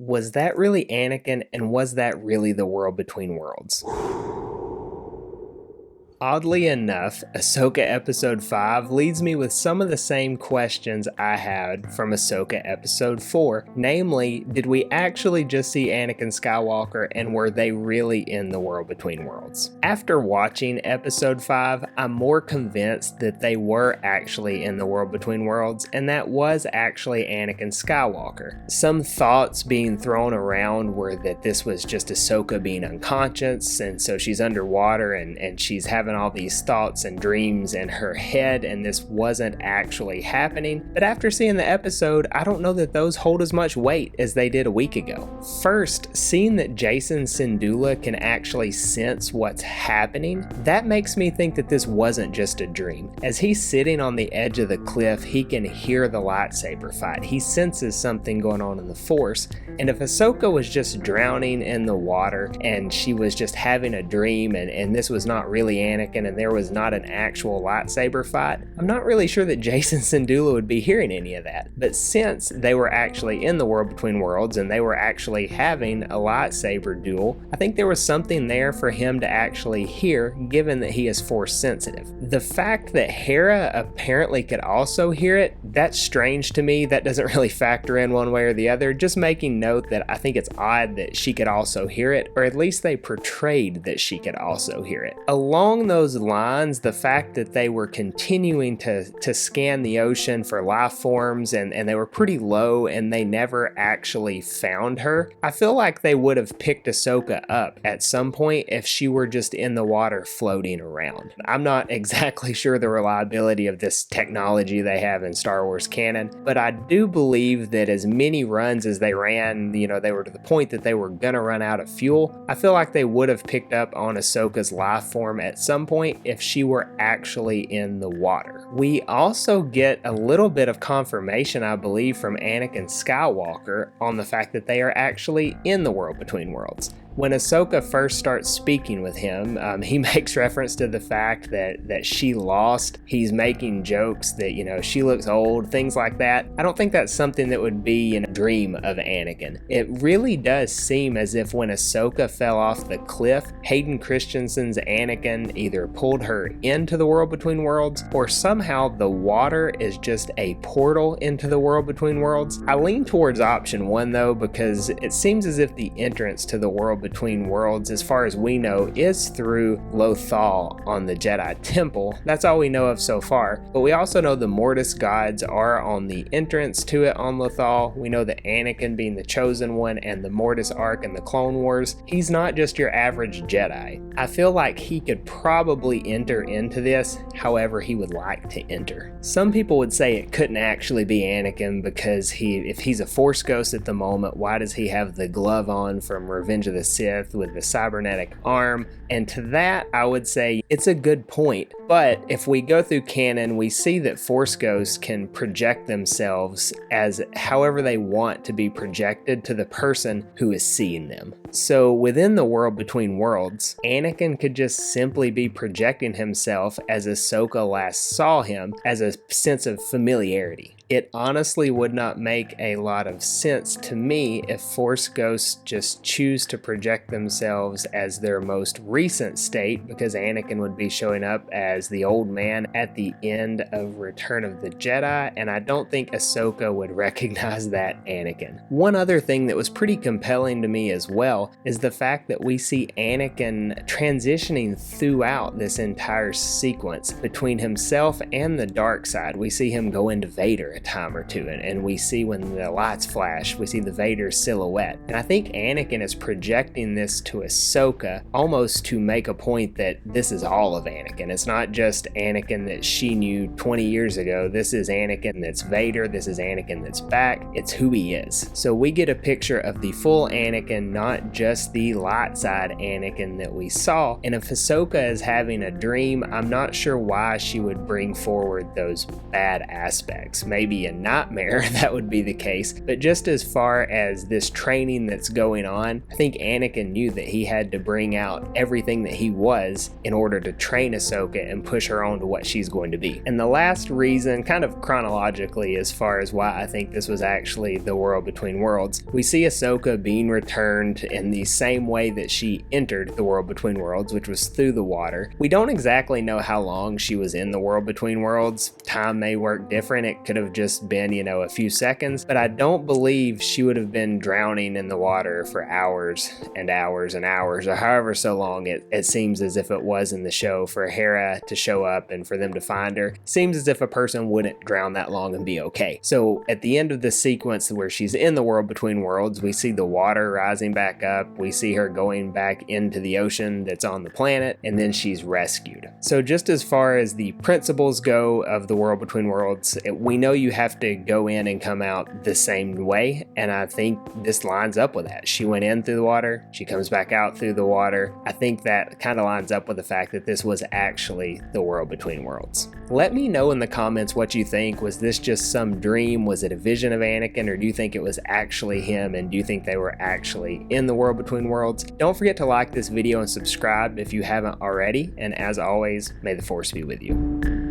Was that really Anakin, and was that really the world between worlds? Oddly enough, Ahsoka Episode 5 leaves me with some of the same questions I had from Ahsoka Episode 4. Namely, did we actually just see Anakin Skywalker, and were they really in the world between worlds? After watching Episode 5, I'm more convinced that they were actually in the world between worlds, and that was actually Anakin Skywalker. Some thoughts being thrown around were that this was just Ahsoka being unconscious, and so she's underwater and she's having all these thoughts and dreams in her head, and this wasn't actually happening. But after seeing the episode, I don't know that those hold as much weight as they did a week ago. First, seeing that Jacen Syndulla can actually sense what's happening, that makes me think that this wasn't just a dream. As he's sitting on the edge of the cliff, he can hear the lightsaber fight. He senses something going on in the Force, and if Ahsoka was just drowning in the water and she was just having a dream and this was not really Anakin and there was not an actual lightsaber fight, I'm not really sure that Jacen Syndulla would be hearing any of that. But since they were actually in the world between worlds and they were actually having a lightsaber duel, I think there was something there for him to actually hear, given that he is Force sensitive. The fact that Hera apparently could also hear it, that's strange to me. That doesn't really factor in one way or the other. Just making note that I think it's odd that she could also hear it, or at least they portrayed that she could also hear it. Along those lines, the fact that they were continuing to scan the ocean for life forms and they were pretty low and they never actually found her, I feel like they would have picked Ahsoka up at some point if she were just in the water floating around. I'm not exactly sure the reliability of this technology they have in Star Wars canon, but I do believe that as many runs as they ran, they were to the point that they were gonna run out of fuel. I feel like they would have picked up on Ahsoka's life form at some point if she were actually in the water. We also get a little bit of confirmation, I believe, from Anakin Skywalker on the fact that they are actually in the world between worlds. When Ahsoka first starts speaking with him, he makes reference to the fact that she lost. He's making jokes that, she looks old, things like that. I don't think that's something that would be in a dream of Anakin. It really does seem as if when Ahsoka fell off the cliff, Hayden Christensen's Anakin either pulled her into the world between worlds, or somehow the water is just a portal into the world between worlds. I lean towards option one though, because it seems as if the entrance to the world between worlds, as far as we know, is through Lothal on the Jedi Temple. That's all we know of so far, but we also know the Mortis gods are on the entrance to it on Lothal. We know that Anakin, being the chosen one, and the Mortis arc in the Clone Wars, he's not just your average Jedi. I feel like he could probably enter into this however he would like to enter. Some people would say it couldn't actually be Anakin because if he's a Force ghost at the moment, why does he have the glove on from Revenge of the Sith with the cybernetic arm? And to that, I would say it's a good point. But if we go through canon, we see that Force ghosts can project themselves as however they want to be projected to the person who is seeing them. So within the world between worlds, Anakin could just simply be projecting himself as Ahsoka last saw him, as a sense of familiarity. It honestly would not make a lot of sense to me if Force ghosts just choose to project themselves as their most recent state, because Anakin would be showing up as the old man at the end of Return of the Jedi, and I don't think Ahsoka would recognize that Anakin. One other thing that was pretty compelling to me as well is the fact that we see Anakin transitioning throughout this entire sequence between himself and the dark side. We see him go into Vader a time or two, and we see when the lights flash, we see the Vader silhouette. And I think Anakin is projecting this to Ahsoka almost to make a point that this is all of Anakin. It's not just Anakin that she knew 20 years ago. This is Anakin that's Vader. This is Anakin that's back. It's who he is. So we get a picture of the full Anakin, not just the light side Anakin that we saw. And if Ahsoka is having a dream, I'm not sure why she would bring forward those bad aspects. Maybe maybe a nightmare that would be the case. But just as far as this training that's going on, I think Anakin knew that he had to bring out everything that he was in order to train Ahsoka and push her on to what she's going to be. And the last reason, kind of chronologically as far as why I think this was actually the world between worlds, we see Ahsoka being returned in the same way that she entered the world between worlds, which was through the water. We don't exactly know how long she was in the world between worlds. Time may work different. It could have just been, a few seconds, but I don't believe she would have been drowning in the water for hours and hours and hours, or however so long it seems as if it was in the show for Hera to show up and for them to find her. Seems as if a person wouldn't drown that long and be okay. So at the end of the sequence where she's in the world between worlds, we see the water rising back up, we see her going back into the ocean that's on the planet, and then she's rescued. So just as far as the principles go of the world between worlds, we know you have to go in and come out the same way, and I think this lines up with that. She went in through the water, she comes back out through the water. I think that kind of lines up with the fact that this was actually the world between worlds. Let me know in the comments what you think. Was this just some dream? Was it a vision of Anakin, or do you think it was actually him, and do you think they were actually in the world between worlds? Don't forget to like this video and subscribe if you haven't already, and as always, may the Force be with you.